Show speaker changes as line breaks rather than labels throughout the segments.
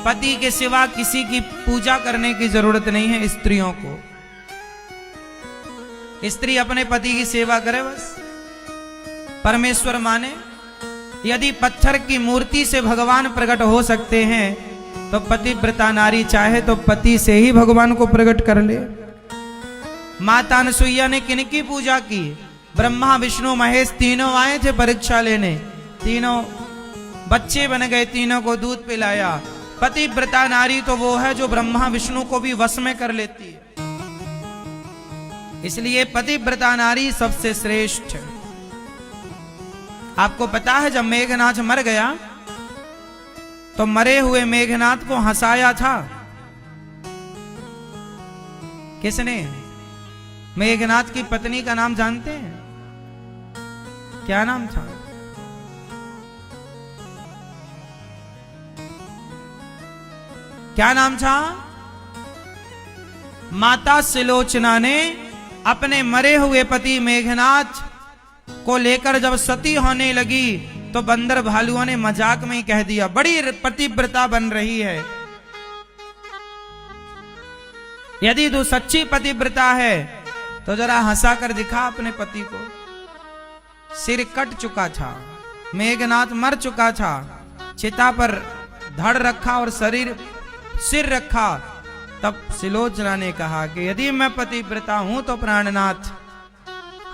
पति के सिवा किसी की पूजा करने की जरूरत नहीं है स्त्रियों को। स्त्री अपने पति की सेवा करे बस, परमेश्वर माने। यदि पत्थर की मूर्ति से भगवान प्रकट हो सकते हैं तो पतिव्रता नारी चाहे तो पति से ही भगवान को प्रकट कर ले। माता अनसुईया ने किनकी पूजा की? ब्रह्मा विष्णु महेश तीनों आए थे परीक्षा लेने, तीनों बच्चे बन गए, तीनों को दूध पिलाया। पतिव्रता नारी तो वो है जो ब्रह्मा विष्णु को भी वश में कर लेती है। इसलिए पतिव्रता नारी सबसे श्रेष्ठ है। आपको पता है जब मेघनाथ मर गया तो मरे हुए मेघनाथ को हंसाया था किसने? मेघनाथ की पत्नी का नाम जानते हैं? क्या नाम था? क्या नाम था? माता सिलोचना ने अपने मरे हुए पति मेघनाथ को लेकर जब सती होने लगी तो बंदर भालुओं ने मजाक में ही कह दिया, बड़ी पतिव्रता बन रही है। यदि तू सच्ची पतिव्रता है तो जरा हंसा कर दिखा अपने पति को। सिर कट चुका था, मेघनाथ मर चुका था, चिता पर धड़ रखा और सिर रखा। तब सिलोचना ने कहा कि यदि मैं पतिव्रता हूं तो प्राणनाथ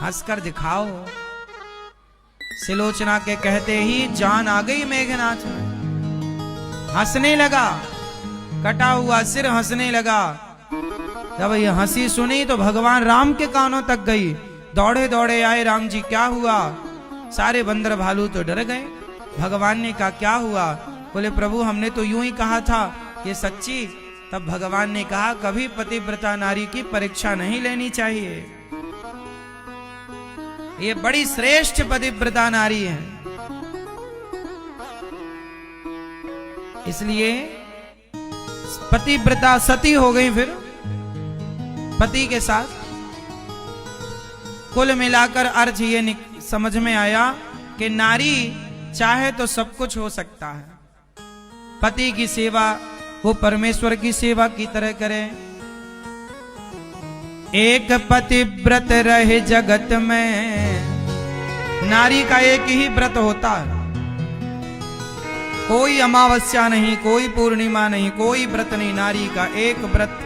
हंसकर दिखाओ। सिलोचना के कहते ही जान आ गई मेघनाथ में, हंसने लगा, कटा हुआ सिर हंसने लगा। जब ये हंसी सुनी तो भगवान राम के कानों तक गई, दौड़े दौड़े आए, राम जी क्या हुआ? सारे बंदर भालू तो डर गए। भगवान ने कहा क्या हुआ? बोले प्रभु हमने तो यूं ही कहा था ये सच्ची। तब भगवान ने कहा कभी पतिव्रता नारी की परीक्षा नहीं लेनी चाहिए, ये बड़ी श्रेष्ठ पतिव्रता नारी है। इसलिए पतिव्रता सती हो गई फिर पति के साथ। कुल मिलाकर अर्थ ये समझ में आया कि नारी चाहे तो सब कुछ हो सकता है। पति की सेवा वो परमेश्वर की सेवा की तरह करे। एक पतिव्रत रहे जगत में, नारी का एक ही व्रत होता है, कोई अमावस्या नहीं, कोई पूर्णिमा नहीं, कोई व्रत नहीं, नारी का एक व्रत।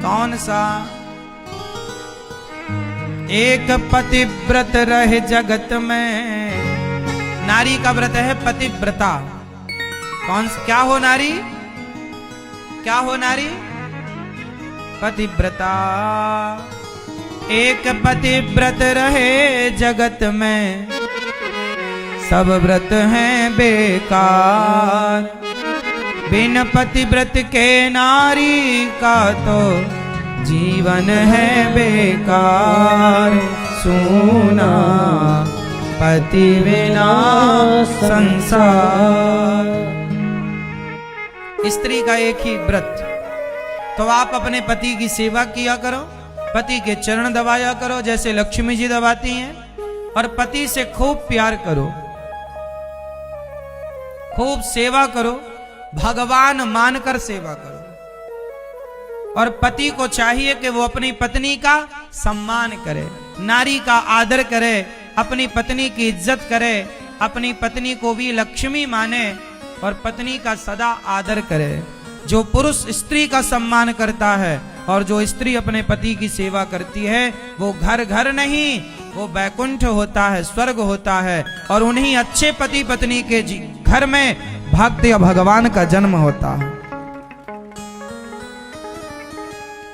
कौन सा? एक पतिव्रत रहे जगत में, नारी का व्रत है पतिव्रता। कौन क्या हो नारी? क्या हो नारी? पतिव्रता। एक पतिव्रत रहे जगत में, सब व्रत हैं बेकार। बिन पतिव्रत के नारी का तो जीवन है बेकार। सुना पति बिना संसार। स्त्री का एक ही व्रत। तो आप अपने पति की सेवा किया करो, पति के चरण दबाया करो जैसे लक्ष्मी जी दबाती हैं, और पति से खूब प्यार करो, खूब सेवा करो, भगवान मानकर सेवा करो। और पति को चाहिए कि वो अपनी पत्नी का सम्मान करे, नारी का आदर करे, अपनी पत्नी की इज्जत करे, अपनी पत्नी को भी लक्ष्मी माने और पत्नी का सदा आदर करे। जो पुरुष स्त्री का सम्मान करता है और जो स्त्री अपने पति की सेवा करती है वो घर घर नहीं, वो बैकुंठ होता है, स्वर्ग होता है। और उन्हीं अच्छे पति पत्नी के घर में भक्त या भगवान का जन्म होता है।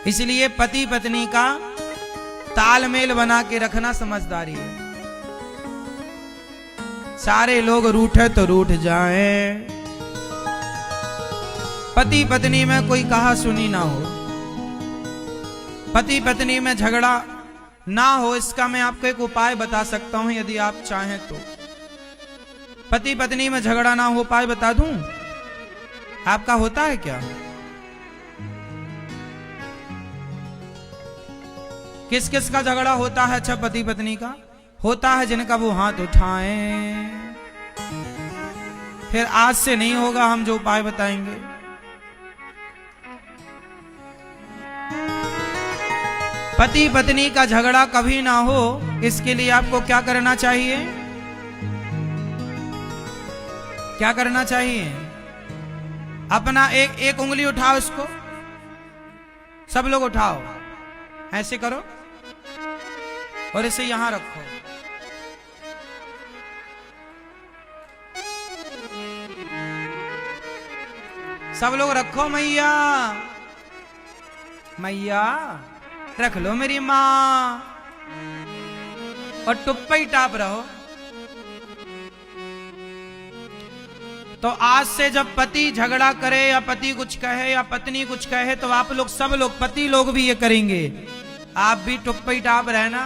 इसलिए पति पत्नी का तालमेल बना के रखना समझदारी है। सारे लोग रूठे तो रूठ जाएं, पति पत्नी में कोई कहा सुनी ना हो, पति पत्नी में झगड़ा ना हो, इसका मैं आपको एक उपाय बता सकता हूं यदि आप चाहें तो। पति पत्नी में झगड़ा ना हो उपाय बता दूं? आपका होता है क्या? किस किस का झगड़ा होता है? अच्छा पति पत्नी का होता है जिनका वो हाथ उठाएं फिर आज से नहीं होगा, हम जो उपाय बताएंगे। पति पत्नी का झगड़ा कभी ना हो, इसके लिए आपको क्या करना चाहिए? क्या करना चाहिए? अपना एक उंगली उठाओ, इसको सब लोग उठाओ, ऐसे करो और इसे यहां रखो। सब लोग रखो। मैया मैया रख लो मेरी मां, और टुप्पा ही टाप रहो। तो आज से जब पति झगड़ा करे या पति कुछ कहे या पत्नी कुछ कहे, तो आप लोग सब लोग, पति लोग भी ये करेंगे, आप भी टुप्पा ही टाप रहना।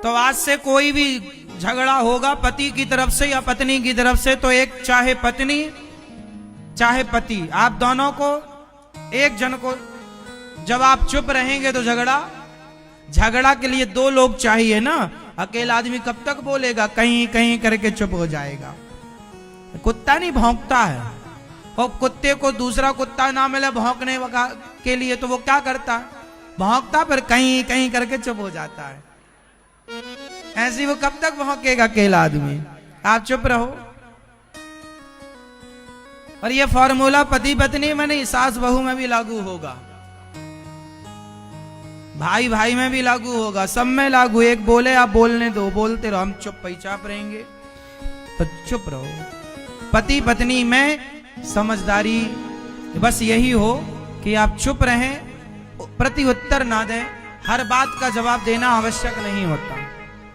तो आज से कोई भी झगड़ा होगा पति की तरफ से या पत्नी की तरफ से, तो एक चाहे पत्नी चाहे पति, आप दोनों को, एक जन को, जब आप चुप रहेंगे तो झगड़ा के लिए दो लोग चाहिए ना। अकेला आदमी कब तक बोलेगा, कहीं कहीं करके चुप हो जाएगा। कुत्ता नहीं भौंकता है, और कुत्ते को दूसरा कुत्ता ना मिले भौंकने के लिए, तो वो क्या करता है, भौंकता, फिर कहीं कहीं करके चुप हो जाता है। ऐसे वो कब तक भौंकेगा अकेला आदमी? आप चुप रहो। और ये फॉर्मूला पति पत्नी में नहीं, सास बहू में भी लागू होगा, भाई भाई में भी लागू होगा, सब में लागू। एक बोले आप बोलने दो, बोलते रहो, हम चुपचाप रहेंगे तो चुप रहो। पति पत्नी में समझदारी बस यही हो कि आप चुप रहें, प्रति उत्तर ना दें, हर बात का जवाब देना आवश्यक नहीं होता।